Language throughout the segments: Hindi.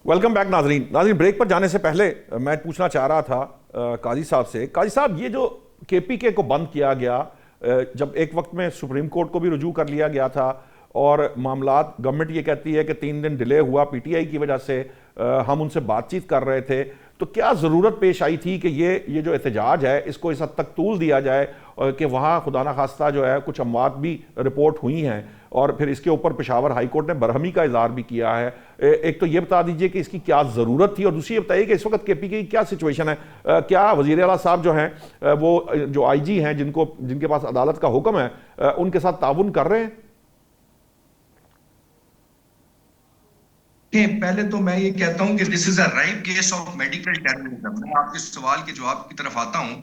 वेलकम बैक नाजरीन। ब्रेक पर जाने से पहले मैं पूछना चाह रहा था काजी साहब से। काजी साहब, ये जो केपीके को बंद किया गया, जब एक वक्त में सुप्रीम कोर्ट को भी रुजू कर लिया गया था और मामलात गवर्नमेंट ये कहती है कि 3 दिन डिले हुआ पीटीआई की वजह से, हम उनसे बातचीत कर रहे थे, तो क्या ज़रूरत पेश आई थी कि ये जो एहतजाज है इसको इस हद तक तूल दिया जाए और कि वहाँ खुदा न खास्ता जो है कुछ अमवात भी रिपोर्ट हुई हैं और फिर इसके ऊपर पेशावर हाई कोर्ट ने बरहमी का इजहार भी किया है। एक तो ये बता दीजिए कि इसकी क्या ज़रूरत थी और दूसरी ये बताइए कि इस वक्त केपीके की क्या सिचुएशन है। क्या वज़ीर आला साहब जो हैं वो जो आईजी हैं जिनके पास अदालत का हुक्म है उनके साथ ताउन कर रहे हैं? पहले तो मैं ये कहता हूं कि this is a right case of medical terrorism. मैं आपके सवाल के जवाब की तरफ आता हूं।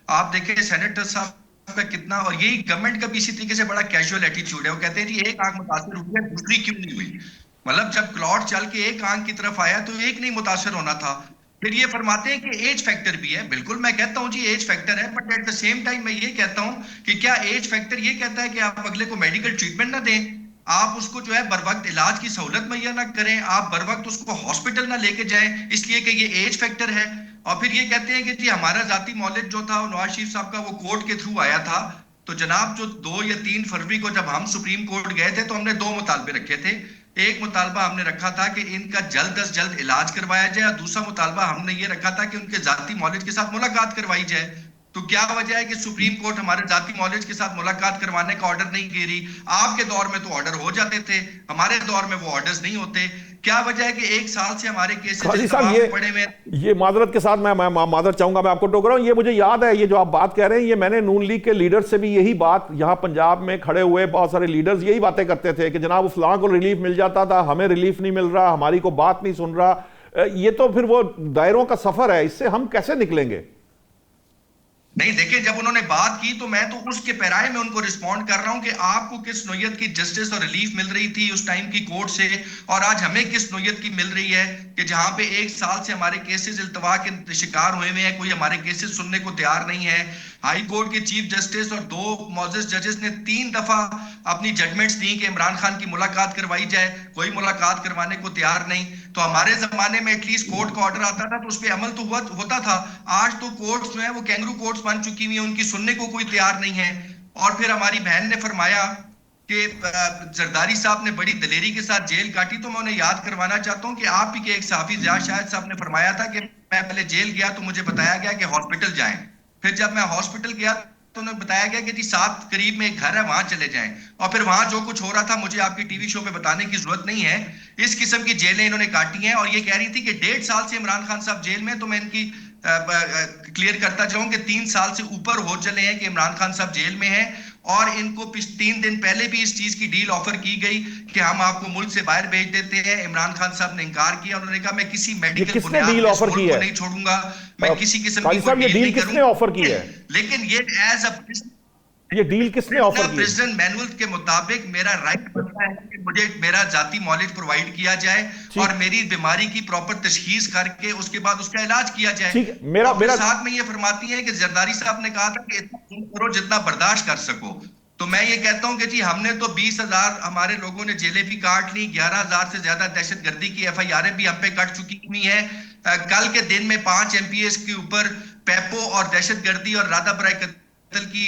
आप देखें सेनेटर साहब का कितना, और यही गवर्नमेंट का भी इसी तरीके से बड़ा कैजुअल एटीट्यूड है। वो कहते हैं जी एक आंख मुतासर हुई है, दूसरी क्यों नहीं हुई? मतलब जब क्लॉट चल के एक आंख की तरफ आया तो एक नहीं मुतासर होना था। फिर ये फरमाते हैं कि एज फैक्टर भी है। बिल्कुल मैं कहता हूं जी एज फैक्टर है, but at the same time मैं ये कहता हूं कि क्या एज फैक्टर ये कहता है कि आप अगले को मेडिकल ट्रीटमेंट ना दें, आप उसको जो है बर वक्त इलाज की सहूलत मुहैया ना करें, आप बर वक्त उसको हॉस्पिटल ना लेके जाएं इसलिए कि ये एज फैक्टर है। और फिर ये कहते हैं कि जी हमारा जाती नॉलेज जो था नवाज शरीफ साहब का वो कोर्ट के थ्रू आया था। तो जनाब जो 2 या 3 फरवरी को जब हम सुप्रीम कोर्ट गए थे तो हमने 2 मुतालबे रखे थे। एक मुतालबा हमने रखा था कि इनका जल्द अज जल्द इलाज करवाया जाए, और दूसरा मुतालबा हमने ये रखा था कि उनके जाती नॉलेज के साथ मुलाकात करवाई जाए। तो क्या वजह है कि सुप्रीम कोर्ट हमारे जाती नॉलेज के साथ मुलाकात करवाने का ऑर्डर नहीं दे रही? आपके दौर में तो ऑर्डर हो जाते थे, हमारे दौर में वो ऑर्डर्स नहीं होते। क्या वजह है कि 1 साल से हमारे केसेस पड़े हुए? ये माजरत के साथ मैं माजरत चाहूंगा, मैं आपको टोक रहा हूं। ये मुझे याद है, ये जो आप बात कह रहे हैं, ये मैंने नून लीग के लीडर से भी यही बात, यहां पंजाब में खड़े हुए बहुत सारे लीडर्स यही बातें करते थे कि जनाब फलां को रिलीफ मिल जाता था, हमें रिलीफ नहीं मिल रहा, हमारी को बात नहीं सुन रहा। ये तो फिर वो दायरों का सफर है, इससे हम कैसे निकलेंगे? नहीं देखिए, जब उन्होंने बात की तो मैं तो उसके पैराए में उनको रिस्पॉन्ड कर रहा हूं कि आपको किस नोयत की जस्टिस और रिलीफ मिल रही थी उस टाइम की कोर्ट से, और आज हमें किस नोयत की मिल रही है कि जहां पे 1 साल से हमारे केसेस इल्तवा के शिकार हुए हुए हैं, कोई हमारे केसेस सुनने को तैयार नहीं है। हाई कोर्ट के चीफ जस्टिस और 2 मौजूद जजेस ने 3 दफा अपनी जजमेंट्स दी कि इमरान खान की मुलाकात करवाई जाए, कोई मुलाकात करवाने को तैयार नहीं। तो हमारे जमाने में एटलीस्ट कोर्ट का ऑर्डर आता था तो उस पर अमल तो होता था। आज तो कोर्ट्स जो है वो कैंगरू कोर्ट्स बन चुकी हुई है, उनकी सुनने को कोई तैयार नहीं है। और फिर हमारी बहन ने फरमाया कि जरदारी साहब ने बड़ी दलेरी के साथ जेल काटी, तो मैं उन्हें याद करवाना चाहता हूं कि आप ही के एक सहाफी जिया शाहिद साहब ने फरमाया था कि मैं पहले जेल गया तो मुझे बताया गया कि हॉस्पिटल जाएं, फिर जब मैं हॉस्पिटल गया तो उन्हें बताया गया कि जी 7 करीब में एक घर है वहां चले जाएं, और फिर वहां जो कुछ हो रहा था मुझे आपकी टीवी शो पे बताने की जरूरत नहीं है। इस किस्म की जेलें इन्होंने काटी हैं। और ये कह रही थी कि 1.5 साल से इमरान खान साहब जेल में, तो मैं इनकी क्लियर करता जाऊं कि 3 साल से ऊपर हो चले हैं कि इमरान खान साहब जेल में हैं। और इनको 3 दिन पहले भी इस चीज की डील ऑफर की गई कि हम आपको मुल्क से बाहर भेज देते हैं। इमरान खान साहब ने इनकार किया, उन्होंने कहा मैं किसी मेडिकल बुनियाद पे ऑफर की है, नहीं छोड़ूंगा, मैं किसी किस्म की कोई डील नहीं करूंगा। ऑफर की है, लेकिन ये डील किसने ऑफर की? प्रेसिडेंट मैनुअल के मुताबिक मेरा राइट बनता है कि मुझे मेरा जाती नॉलेज प्रोवाइड किया जाए और मेरी बीमारी की प्रॉपर तशखीस करके उसके बाद उसका इलाज किया जाए। मेरा साथ में ये फरमाती है कि जरदारी साहब ने कहा था कि इतना करो जितना बर्दाश्त कर सको। तो मैं ये कहता हूं कि जी हमने तो 20,000 हमारे लोगों ने जेलें भी काट ली, 11,000 से ज्यादा दहशतगर्दी की FIR भी हम पे कट चुकी हुई है। कल के दिन में 5 MPs के ऊपर पेपो और दहशतगर्दी और राधा बराए की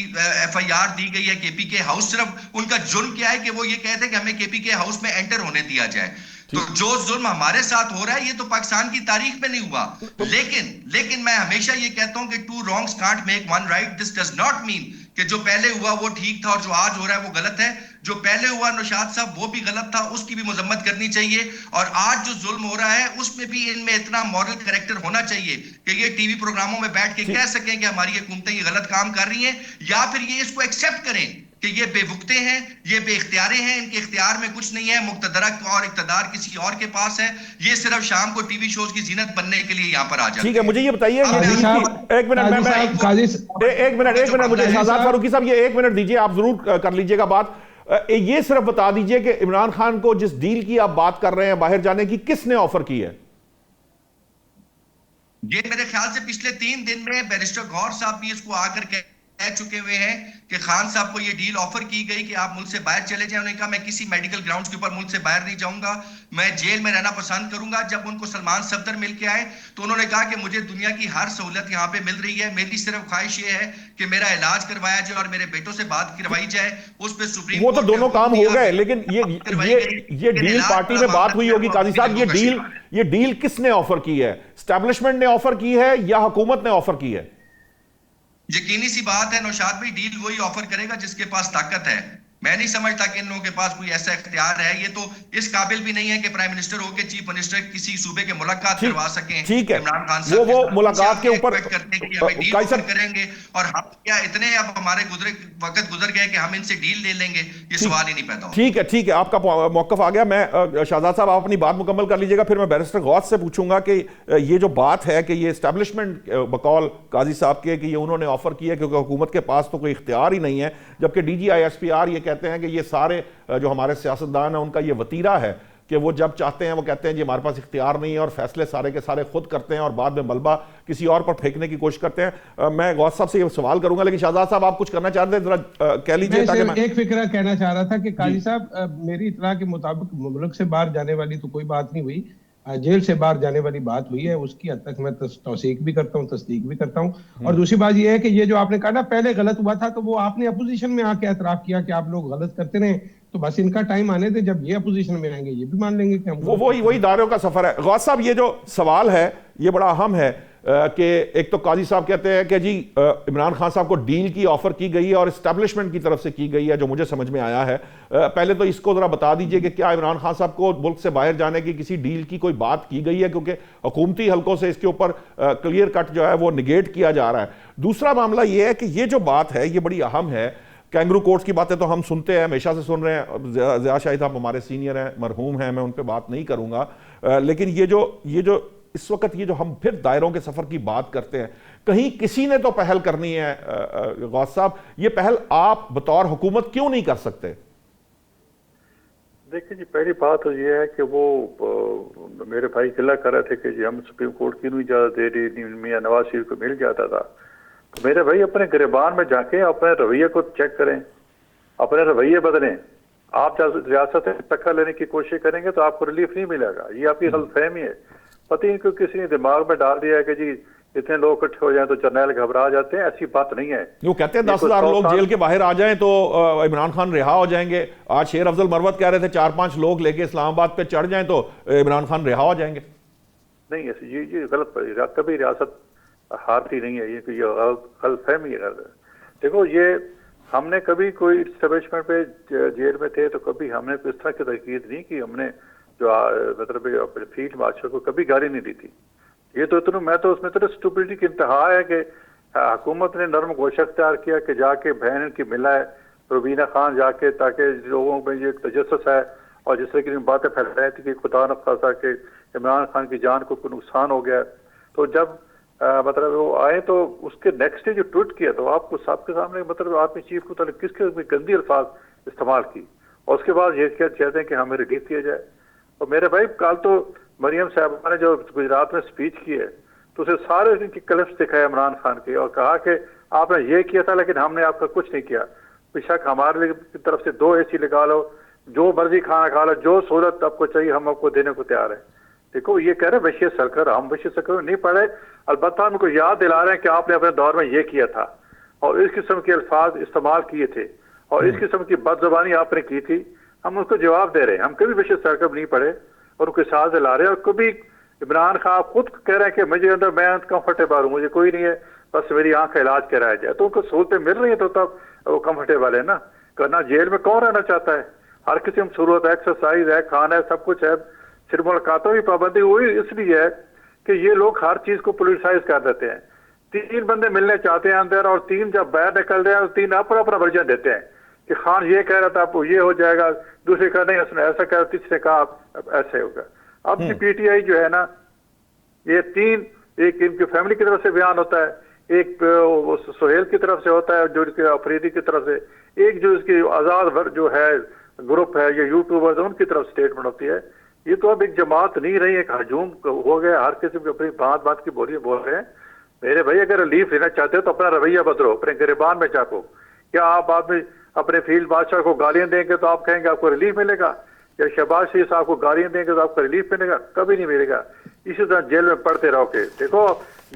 FIR दी गई है केपीके हाउस। सिर्फ उनका जुर्म क्या है कि वो ये कहते हैं कि हमें केपीके हाउस में एंटर होने दिया जाए। तो जो जुर्म हमारे साथ हो रहा है ये तो पाकिस्तान की तारीख में नहीं हुआ। लेकिन मैं हमेशा ये कहता हूं कि 2 wrongs can't make 1 right। This does not mean कि जो पहले हुआ वो ठीक था और जो आज हो रहा है वो गलत है। जो पहले हुआ नौशाद साहब वो भी गलत था, उसकी भी मजम्मत करनी चाहिए। और आज जो जुल्म हो रहा है उसमें भी इनमें इतना मॉरल कैरेक्टर होना चाहिए कि ये टीवी प्रोग्रामों में बैठ के कह सकें कि हमारी हुकूमतें ये गलत काम कर रही हैं, या फिर ये इसको एक्सेप्ट करें कि ये बेवुक्ते हैं, ये बेइख्तियारे हैं, इनके इख्तियार में कुछ नहीं है, मुक्तदरा और इख्तियार किसी और के पास है, ये सिर्फ शाम को टीवी शोज की जीनत बनने के लिए यहाँ पर आ जाते हैं। ठीक है, मुझे ये बताइए, एक मिनट मुझे शहजाद फारूकी साहब ये 1 मिनट दीजिए, आप जरूर कर लीजिएगा बात। ये सिर्फ बता दीजिए कि इमरान खान को जिस डील की आप बात कर रहे हैं बाहर जाने की, किसने ऑफर की है? ये मेरे ख्याल से पिछले 3 दिन में बैरिस्टर गौर साहब भी इसको आकर कह चुके हुए हैं कि खान साहब को ये डील ऑफर की गई कि आप मुल्क से बाहर चले जाएं। उन्होंने कहा मैं किसी मेडिकल ग्राउंड्स के ऊपर मुल्क से बाहर नहीं जाऊंगा, मैं जेल में रहना पसंद करूंगा। जब उनको सलमान सफदर मिल के आए तो उन्होंने कहा कि मुझे दुनिया की हर सहूलत यहाँ पे मिल रही है, मेरी सिर्फ ख्वाहिश ये है कि मेरा इलाज करवाया जाए और मेरे बेटों से बात करवाई जाए। उस पर सुप्रीम वो तो कोर्ट ने दोनों हुक्म काम हो दिया, गए, लेकिन करवाई ये गई, ये लेकिन डील इलाज पार्टी वाला में बात मामला हुई जो है होगी वो काजी अपनी साहब। जगहों का शिकार है। ये डील किसने ऑफर की है? स्टैब्लिशमेंट ने ऑफर की है या हुकूमत ने ऑफर की है? यकीनी सी बात है नौशाद भाई, डील वही ऑफर करेगा जिसके पास ताकत है। मैं नहीं समझता कि इन लोगों के पास कोई ऐसा इख्तियार है। ये तो इस काबिल भी नहीं है कि प्राइम मिनिस्टर हो के चीफ मिनिस्टर किसी सूबे के मुलाकात ठीक करवा सकें। ठीक है, इमरान खान वो साहब वो के साथ मुलाकात के ऊपर एक्सपेक्ट करते हैं कि हमें डील काजी ऑफर साहब करेंगे और हम क्या इतने अब हमारे वक्त गुजर गए कि हम इनसे डील ले लेंगे, ये ठीक सवाल ही नहीं पैदा होता। ठीक है, आपका मौकफ आ गया। मैं शाहजाद साहब आप अपनी बात मुकम्मल कर लीजिएगा, फिर मैं बैरिस्टर गौस से पूछूंगा कि ये जो बात है कि ये एस्टैब्लिशमेंट बकौल काजी साहब के कि ये उन्होंने ऑफर किया क्योंकि हुकूमत के पास तो कोई इख्तियार ही नहीं है, जबकि DGI SPR ये कहते हैं कि ये सारे जो हमारे सियासतदान हैं उनका ये वतीरा है कि वो जब चाहते हैं वो कहते हैं जी हमारे पास इख्तियार नहीं है और फैसले सारे के सारे खुद करते हैं और बाद में मलबा किसी और पर फेंकने की कोशिश करते हैं। मैं गौस साहब से ये सवाल करूंगा, लेकिन शाहजाद साहब आप कुछ करना चाहते हैं, जरा कह लीजिए। ताकि मैं एक फिक्रा कहना चाह रहा था कि काजी साहब, मेरी इत्तला के मुताबिक मुल्क से बाहर जाने वाली तो कोई बात नहीं हुई, जेल से बाहर जाने वाली बात हुई है। उसकी हद तक मैं तौसीक भी करता हूँ, तस्दीक भी करता हूँ। और दूसरी बात यह है कि ये जो आपने कहा ना पहले गलत हुआ था, तो वो आपने अपोजिशन में आके एतराफ किया कि आप लोग गलत करते रहे, तो बस इनका टाइम आने दे, जब ये अपोजिशन में आएंगे ये भी मान लेंगे कि हम वही दायरों का सफर है। गौस साहब ये जो सवाल है ये बड़ा अहम है कि एक तो काजी साहब कहते हैं कि जी इमरान खान साहब को डील की ऑफर की गई है और इस्टेब्लिशमेंट की तरफ से की गई है, जो मुझे समझ में आया है। पहले तो इसको जरा बता दीजिए कि क्या इमरान खान साहब को मुल्क से बाहर जाने की किसी डील की कोई बात की गई है, क्योंकि हुकूमती हलकों से इसके ऊपर क्लियर कट जो है वो निगेट किया जा रहा है। दूसरा मामला ये है कि ये जो बात है ये बड़ी अहम है। कैंगरू कोर्ट्स की बातें तो हम सुनते हैं, हमेशा से सुन रहे हैं। ज़िया शाहिद साहब हमारे सीनियर हैं, मरहूम हैं, मैं उन पर बात नहीं करूंगा। लेकिन ये जो इस वक्त ये जो हम फिर दायरों के सफर की बात करते हैं, कहीं किसी ने तो पहल करनी है। गौस साहब, ये पहल आप बतौर हुकूमत क्यों नहीं कर सकते? देखिए जी, पहली बात तो ये है कि वो मेरे भाई गिला कर रहे थे कि जी हम सुप्रीम कोर्ट की नहीं इजाजत दे रही, मियां नवाज शरीफ को मिल जाता था। तो मेरे भाई अपने गिरबान में जाके अपने रवैये को चेक करें, अपने रवैये बदलें। आप रियासत से टक्कर लेने की कोशिश करेंगे तो आपको रिलीफ नहीं मिलेगा। ये आपकी गलतफहमी है। पता नहीं क्यों किसी ने दिमाग में डाल दिया है कि जी इतने लोग इकट्ठे हो जाएं तो जर्नैल घबरा जाते हैं। ऐसी बात नहीं है। वो कहते हैं 10,000 लोग जेल के बाहर आ जाएं तो इमरान खान रिहा हो जाएंगे। आज शेर अफजल मरवत कह रहे थे 4-5 लोग लेके इस्लामाबाद पे चढ़ जाएं तो इमरान खान रिहा हो जाएंगे। नहीं, ये गलत, कभी रियासत हारती नहीं है। ये गलतफहमी है। देखो, ये हमने कभी कोई एस्टेब्लिशमेंट पे जेल में थे तो कभी हमने इस तरह की तकीद नहीं की। हमने जो मतलब फील्ड मार्शल को कभी गाली नहीं दी थी। ये तो मैं तो उसमें तो स्टूपिडिटी की इंतहा है कि हुकूमत ने नरम गोशा अख्तियार किया कि जाके बहन की मिला है रुबीना खान जाके, ताकि लोगों में ये तजस्सुस है और जिस तरह की बातें फैल रही थी कि खुदा न खासा कि इमरान खान की जान को कोई नुकसान हो गया। तो जब मतलब वो आए तो उसके नेक्स्ट डे जो ट्वीट किया तो आपको सबके सामने मतलब आर्मी चीफ को किसके गंदी अल्फाज इस्तेमाल की, और उसके बाद ये क्या चाहते हैं कि हमें रिलीफ किया जाए। और मेरे भाई कल तो मरियम साहब ने जो गुजरात में स्पीच की है तो उसे सारे इनकी क्लिप्स दिखाए इमरान खान के और कहा कि आपने ये किया था लेकिन हमने आपका कुछ नहीं किया। बेशक हमारे तरफ से 2 AC लगा लो, जो मर्जी खाना खा लो, जो सहूलत आपको चाहिए हम आपको देने को तैयार है। देखो, ये कह रहे हैं वशीयत सरकार, हम वशीयत सरकार नहीं पढ़े, अलबत्ता उनको याद दिला रहे हैं कि आपने अपने दौर में ये किया था और इस किस्म के अल्फाज इस्तेमाल किए थे और इस किस्म की बदजुबानी आपने की थी। हम उसको जवाब दे रहे हैं। हम कभी वशीयत सरकार नहीं पढ़े और उनके साथ दिला रहे हैं। और कभी इमरान खान खुद कह रहे हैं कि मुझे अंदर मैं कंफर्टेबल हूँ, मुझे कोई नहीं है, बस मेरी आंख का इलाज कराया जाए। तो उनको सहूलतें मिल रही है तो तब वो कंफर्टेबल है ना। करना जेल में कौन रहना चाहता है? हर किसी में सहूलत, एक्सरसाइज है, खाना है, सब कुछ है। सिर्फ मुलाकातों की पाबंदी हुई इसलिए है कि ये लोग हर चीज को पोलिटिसाइज कर देते हैं। 3 बंदे मिलने चाहते हैं अंदर और 3 जब बाहर निकल रहे हैं 3 अपना अपना वर्जन देते हैं कि खान ये कह रहा था आपको ये हो जाएगा, दूसरे कहा नहीं उसने ऐसा कहा, तीसरे कहा ऐसे होगा। अब की PTI जो है ना, ये 3, एक इनकी फैमिली की तरफ से बयान होता है, एक सोहेल की तरफ से होता है जो इसके अफरीदी की तरफ से, एक जो इसकी आजाद जो है ग्रुप है ये यूट्यूबर्स उनकी तरफ स्टेटमेंट होती है। ये तो अब एक जमात नहीं रही, एक हजूम हो गया। हर किसी को अपनी बात की बोलियां बोल रहे हैं। मेरे भाई अगर रिलीफ लेना चाहते हो तो अपना रवैया बदलो, अपने गिरबान में झांको। क्या आप आदमी अपने फील्ड बादशाह को गालियां देंगे तो आप कहेंगे आपको रिलीफ मिलेगा, या शहबाज शरीफ साहब को गालियां देंगे तो आपको रिलीफ मिलेगा? कभी नहीं मिलेगा। इसी तरह जेल में पड़ते रहोगे। देखो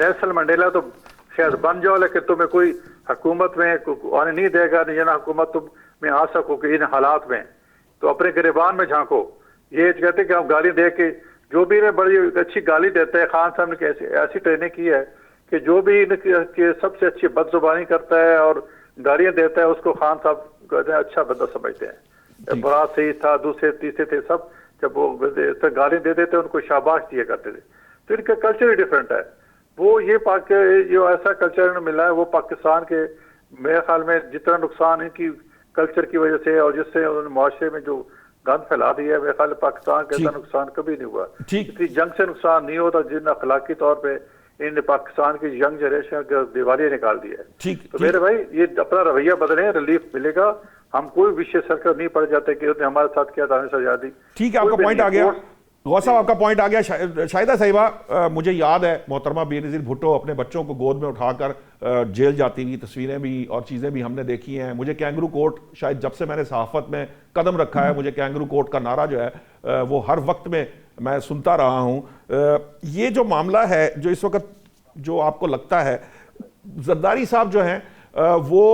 नेल्सन मंडेला तो शायद बन जाओ, लेकिन तुम्हें कोई हुकूमत में आने नहीं देगा, नहीं ना हुकूमत तुम में आ सकोगे इन हालात में। तो अपने गिरबान में झांको। ये कहते कि हम गाली दे के, जो भी इन्हें बड़ी अच्छी गाली देते हैं, खान साहब ने ऐसी ट्रेनिंग की है कि जो भी इनकी सबसे अच्छी बदजुबानी करता है और गालियां देता है उसको खान साहब कहते हैं अच्छा बंदा समझते हैं। बरात सही था, दूसरे तीसरे थे, सब जब वो गालियां देते थे उनको शाबाश दिया करते थे। तो इनका कल्चर ही डिफरेंट है। वो ये जो ऐसा कल्चर इन्हें मिला है वो पाकिस्तान के मेरे ख्याल में जितना नुकसान इनकी कल्चर की वजह से और जिससे उन्होंने मुआशरे में जो गंद फैला दी है, मेरे ख्याल पाकिस्तान का ऐसा नुकसान कभी नहीं हुआ। इतनी जंग से नुकसान नहीं होता जिन अखलाकी तौर पे इन पाकिस्तान की यंग जनरेशन का दिवालिया निकाल दिया है। तो मेरे भाई ये अपना रवैया बदले, रिलीफ मिलेगा। हम कोई विशेष सर्कल नहीं पड़ जाते कि उसने हमारे साथ किया था सजा दी। ठीक है, आपका पॉइंट आ गया गौस साहब, आपका पॉइंट आ गया। शाहिदा साहिबा, मुझे याद है मोहतरमा बेनज़ीर भुट्टो अपने बच्चों को गोद में उठाकर जेल जाती हुई तस्वीरें भी और चीज़ें भी हमने देखी हैं। मुझे कैंगरू कोर्ट, शायद जब से मैंने सहाफ़त में कदम रखा है, मुझे कैंगरू कोर्ट का नारा जो है वो हर वक्त में मैं सुनता रहा हूँ। ये जो मामला है जो इस वक्त जो आपको लगता है, जरदारी साहब जो हैं वो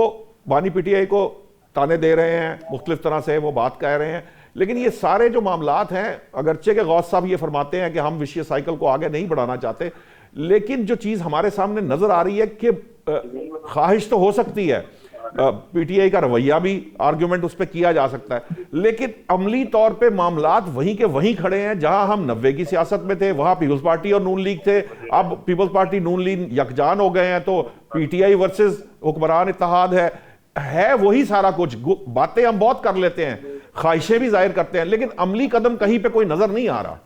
बानी पीटीआई को ताने दे रहे हैं, मुख्तलिफ तरह से वो बात कह रहे हैं, लेकिन ये सारे जो मामलात हैं, अगरचे के गौस साहब ये फरमाते हैं कि हम विशेष साइकिल को आगे नहीं बढ़ाना चाहते, लेकिन जो चीज़ हमारे सामने नजर आ रही है कि ख्वाहिश तो हो सकती है, पीटीआई का रवैया भी आर्ग्यूमेंट उस पर किया जा सकता है, लेकिन अमली तौर पे मामलात वहीं के वहीं खड़े हैं। जहां हम 90 की सियासत में थे वहां पीपल्स पार्टी और नून लीग थे, अब पीपल्स पार्टी नून लीग यकजान हो गए हैं, तो पीटीआई वर्सेस हुक्मरान इत्तेहाद है वही सारा कुछ। बातें हम बहुत कर लेते हैं, ख्वाहिशें भी जाहिर करते हैं, लेकिन अमली कदम कहीं पे कोई नजर नहीं आ रहा।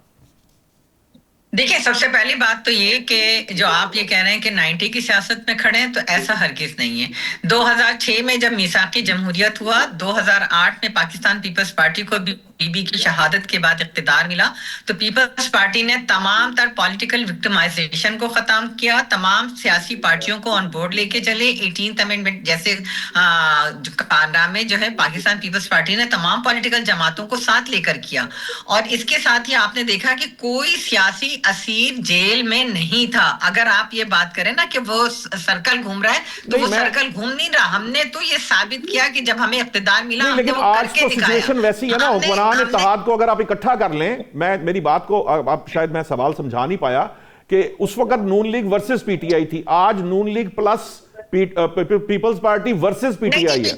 देखिए, सबसे पहली बात तो ये कि जो आप ये कह रहे हैं कि 90 की सियासत में खड़े हैं, तो ऐसा हरगिज नहीं है। 2006 में जब मीसाकी जमहूरियत हुआ, 2008 में पाकिस्तान पीपल्स पार्टी को बीबी की शहादत के बाद इख्तिदार मिला, तो पीपल्स पार्टी ने तमाम तर पॉलिटिकल विक्टिमाइजेशन को खत्म किया, तमाम सियासी पार्टियों को ऑन बोर्ड लेके चले। 18th अमेंडमेंट जैसे कारनामे जो है पाकिस्तान पीपल्स पार्टी ने तमाम पॉलिटिकल जमातों को साथ लेकर किया। और इसके साथ ही आपने देखा कि कोई सियासी असीर जेल में नहीं था। अगर आप ये बात करें ना कि वो सर्कल घूम रहा है, तो वो सर्कल घूम नहीं रहा। हमने तो ये साबित किया कि जब हमें इख्तिदार मिला, हमने वो करके दिखाया। सिचुएशन वैसी है ना, हुक्मरान इत्तेहाद को अगर आप इकट्ठा कर लें, मेरी बात को आप शायद मैं सवाल समझा नहीं पाया कि उस वक्त नून लीग वर्सेस पीटीआई थी, आज Noon league plus People's Party versus PTI है।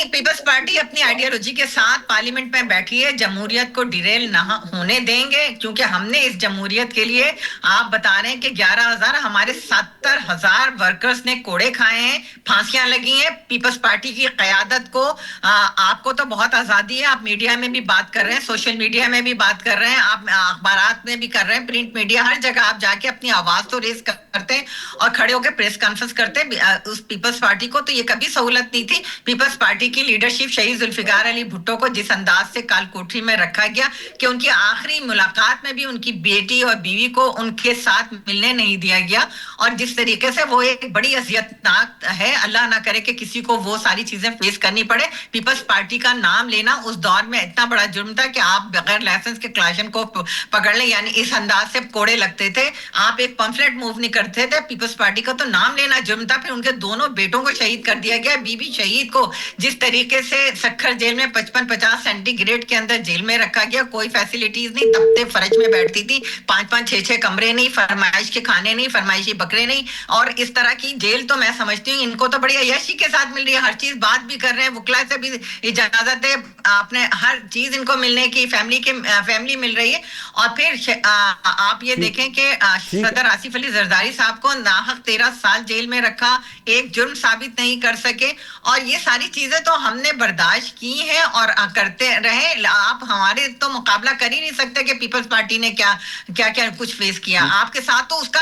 पीपल्स पार्टी अपनी आइडियोलॉजी के साथ पार्लियामेंट में बैठी है। जमहूरियत को डिरेल ना होने देंगे, क्योंकि हमने इस जमहूरियत के लिए, आप बता रहे हैं कि 11,000 हमारे 70,000 वर्कर्स ने कोड़े खाए हैं, फांसियां लगी हैं। पीपल्स पार्टी की क़यादत को आपको तो बहुत आज़ादी है, आप मीडिया में भी बात कर रहे हैं, सोशल मीडिया में भी बात कर रहे हैं, आप अखबारात में भी कर रहे हैं, प्रिंट मीडिया, हर जगह आप जाके अपनी आवाज तो रेज करते हैं और खड़े होकर प्रेस कॉन्फ्रेंस करते हैं। उस पीपल्स पार्टी को तो ये कभी सहूलत नहीं थी। पीपल्स पार्टी की लीडरशिप शहीद जुल्फिकार अली भुट्टो को जिस अंदाज से काल कोठरी में रखा गया कि उनकी आखिरी मुलाकात में भी उनकी बेटी और बीवी को उनके साथ मिलने नहीं दिया गया, और जिस तरीके से वो एक बड़ी अजियतनाक है, अल्लाह ना करे कि किसी को वो सारी चीजें फेस करनी पड़े। पीपल्स पार्टी का नाम लेना उस दौर में इतना बड़ा जुर्म था कि आप बगैर लाइसेंस के क्लाशन को पकड़ ले, यानी इस अंदाज से कोड़े लगते थे। आप एक पंफलेट मूव नहीं करते थे, पीपल्स पार्टी का तो नाम लेना जुर्म था। फिर उनके दोनों बेटों को शहीद कर दिया गया। बीबी शहीद को जिस तरीके से सखर जेल में 55-50 सेंटीग्रेड के अंदर जेल में रखा गया, कोई फैसिलिटीज नहीं, तपते फर्श में बैठती थी, 5-5, 6-6 कमरे नहीं, फरमाइश के खाने नहीं, फरमाइशी बकरे नहीं, और इस तरह की जेल तो मैं समझती हूँ इनको तो बड़ी अय्याशी के साथ मिल रही है। हर चीज बात भी कर रहे हैं, वकला से भी इजाजत है, आपने हर चीज इनको मिलने की, फैमिली मिल रही है। और फिर आप ये देखें कि सदर आसिफ अली जरदारी साहब को नाहक 13 साल जेल में रखा, एक जुर्म साबित नहीं कर सके, और ये सारी चीजें तो हमने बर्दाश्त की हैं और करते रहे। आप हमारे तो मुकाबला कर ही नहीं सकते कि पीपल्स पार्टी ने क्या क्या कुछ फेस किया। आपके साथ तो उसका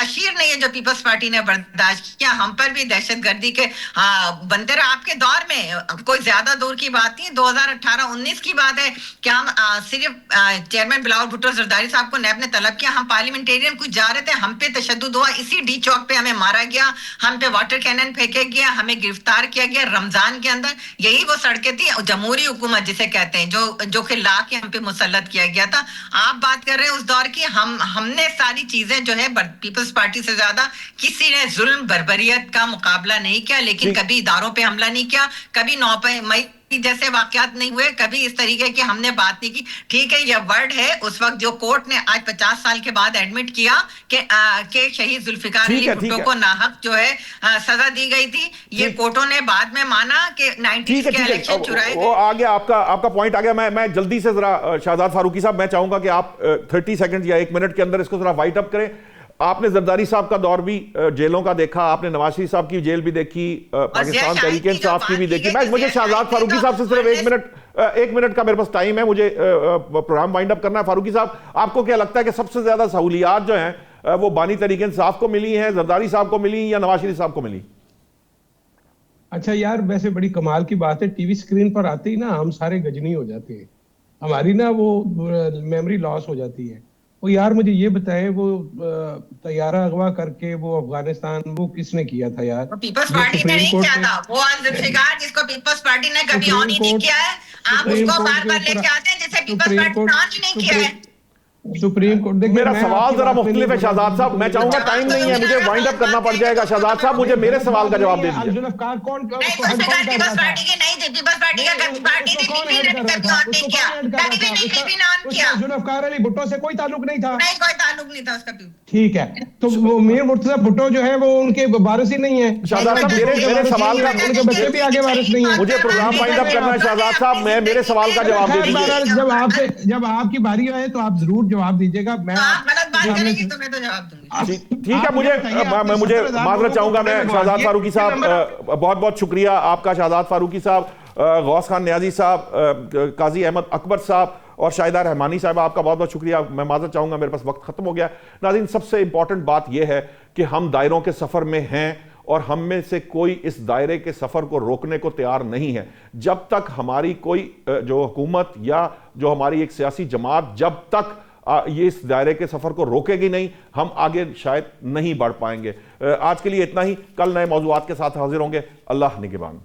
अशीर नहीं है जो पीपल्स पार्टी ने बर्दाश्त किया। हम पर भी दहशतगर्दी के बनते रहे। आपके दौर में कोई ज्यादा दूर की बात नहीं, 2018-19 की बात है कि हम सिर्फ चेयरमैन बिलावल भुट्टो जरदारी साहब को नैब ने तलब किया, हम पार्लियामेंटेरियन कुछ जा रहे थे, हम पे तशद्दुद हुआ, इसी डी चौक पे हमें मारा गया, हम पे वाटर कैनन फेंके गया, हमें गिरफ्तार किया गया रमजान के अंदर। यही वो सड़कें थी जमहूरी हुकूमत जिसे कहते हैं, जो कि ला के हम पे मुसल्लत किया गया था। आप बात कर रहे हैं उस दौर की, हमने सारी चीजें जो है पीपल्स पार्टी से ज्यादा किसी ने जुल्म बर्बरियत का मुकाबला नहीं किया, लेकिन कभी इदारों पे हमला नहीं किया, कभी 9 मई जैसे वाकयात नहीं हुए, कभी इस तरीके की हमने बात नहीं की। ठीक है, यह वर्ड है उस वक्त जो कोर्ट ने आज 50 साल के बाद एडमिट किया कि शहीद जुल्फिकार अली भुट्टो को नाहक जो है सजा दी गई थी। ये कोर्टों ने बाद में माना कि 90s के इलेक्शन चुराए वो आ गया, आपका पॉइंट आ गया। मैं जल्दी से जरा शाहजाद फारूकी साहब, मैं चाहूंगा कि आप 30 सेकंड या 1 मिनट के अंदर इसको जरा वाइट अप करें। आपने जरदारी साहब का दौर भी जेलों का देखा, आपने नवाज शरीफ साहब की जेल भी देखी, पाकिस्तान तहरीक इंसाफ की भी देखी। मुझे शाहजाद फारूकी साहब से सिर्फ 1 मिनट का मेरे पास टाइम है, मुझे प्रोग्राम वाइंड अप करना है। फारूकी साहब, आपको क्या लगता है कि सबसे ज्यादा सहूलियात जो हैं वो बानी तहरीक इंसाफ को मिली हैं, जरदारी साहब को मिली या नवाज शरीफ साहब को मिली? अच्छा यार, वैसे बड़ी कमाल की बात है, टीवी स्क्रीन पर आते ही ना हम सारे गजनी हो जाते हैं, हमारी ना वो मेमोरी लॉस हो जाती है। वो यार मुझे ये बताएं, वो तैयारा अगवा करके वो अफगानिस्तान वो किसने किया था यार? पीपल्स पार्टी ने नहीं किया था, वो जुल्फिकार जिसको पीपल्स पार्टी ने कभी ऑन ही नहीं किया है। आप उसको बार बार लेके आते हैं जिसे पीपल्स पार्टी ने ऑन ही नहीं किया है। सुप्रीम कोर्ट देखिए, मेरा सवाल जरा मुख्तलिफ है शाहजाद साहब, मैं चाहूंगा, टाइम नहीं है, मुझे वाइंड अप करना पड़ जाएगा। शाहजाद साहब, मुझे मेरे सवाल का जवाब दे दीजिए। जुल्फकार कौन पीपल्स पार्टी की नहीं थी, पीपल्स पार्टी का पार्टी थी, कभी नहीं किया, कभी ऑन किया। जुल्फकार अली भुट्टो से कोई ताल्लुक नहीं था, नहीं कोई ताल्लुक नहीं था उसका। ठीक है, तो वो मीर मुर्तजा भुट्टो जो है वो उनके वारिस ही नहीं है। शाहजाद साहब, मेरे सवाल का, उनके बच्चे भी आगे वारिस नहीं है। मुझे प्रोग्राम वाइंड अप करना है शाहजाद साहब, मैं मेरे सवाल का जवाब दे दीजिए। जब आपकी बारी आए तो आप जरूर जवाब दीजिएगा। मैं आप गलत बात करेंगी तो मैं तो जवाब दूंगी। ठीक है, मुझे माजरत चाहूंगा मैं। शाहजाद फारूकी साहब, बहुत बहुत शुक्रिया आपका। शाहजाद फारूकी साहब, गौस खान न्याजी साहब, काजी अहमद अकबर साहब और शाहिदा रहमानी साहब, आपका बहुत बहुत शुक्रिया। मैं माजरत चाहूंगा, मेरे पास वक्त खत्म हो गया। नाज़रीन, सबसे इंपॉर्टेंट बात यह है कि हम दायरों के सफर में हैं और हम में से कोई इस दायरे के सफर को रोकने को तैयार नहीं है। जब तक हमारी कोई जो हुकूमत या जो हमारी एक सियासी जमात जब तक ये इस दायरे के सफर को रोकेगी नहीं, हम आगे शायद नहीं बढ़ पाएंगे। आज के लिए इतना ही, कल नए मौजूआत के साथ हाजिर होंगे। अल्लाह निगहबान।